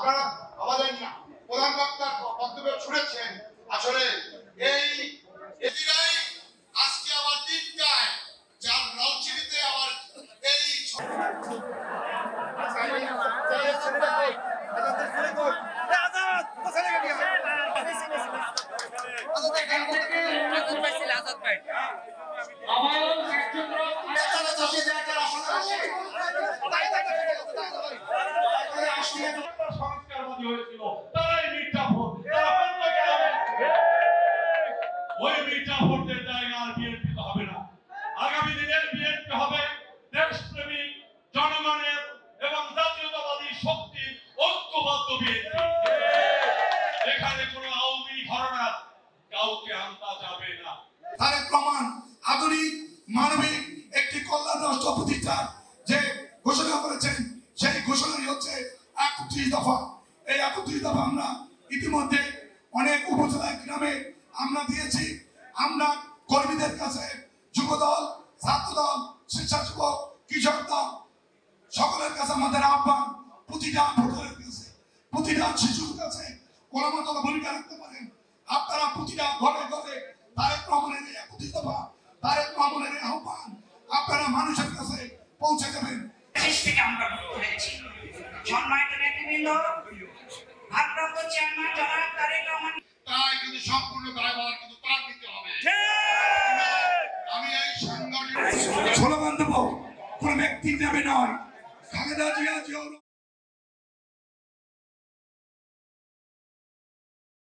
আপনারা আমাদের প্রধান বক্তার বক্তব্য শুনেছেন। আসলে এই এদিরাই আজকে আবার তিনটায় যার রাজনীতিতে আবার এই সংস্কারবাদী হয়েছিল, তারাই মির্জাফর। ওই মির্জাফরদের জায়গা আর বিএনপি তো হবে না। আগামী দিনের বিএনপি হবে দেশপ্রেমিক, জনগণের এবং জাতীয়তাবাদী শক্তির ঐক্যবদ্ধ বিএনপি। এখানে কোনো আওয়ামী ঘরানা কাউকে আনতে যাবে না। তার প্রমাণ আধুনিক মানবিক একটি কল্যাণ রাষ্ট্র প্রতিষ্ঠার যে ঘোষণা করেছেন, সেই ঘোষণাই হচ্ছে ৩১ দফা। এই ৩১ দফা আমরা ইতিমধ্যে অনেক উপজেলা গ্রামে আমরা দিয়েছি। আমরা কর্মীদের কাছে, যুবদল, ছাত্রদল, স্বেচ্ছাসেবক, কৃষক দল সকলের কাছে আমাদের আহ্বান, প্রতিটা ভোটারের কাছে, প্রতিটা শিশুর কাছে কলমাতলা ভূমিকা রাখতে পারেন। আপনারা প্রতিটা ঘরে ঘরে তারেক রহমানের এই ৩১ দফা, তারেক রহমানের এই আহ্বান আপনারা মানুষের কাছে পৌঁছে দেবেন। আমরা মুক্ত হয়েছি। সম্মানিত নেতৃবৃন্দ, ভারপ্রাপ্ত চেয়ারম্যান জনাব তারেক রহমান, তাই কিন্তু সম্পূর্ণ দায়ভার কিন্তু তার নিতে হবে। আমি এই সংগঠন স্লোগান দেবো, কোন ব্যক্তির নামে নয়। খালেদা জিয়া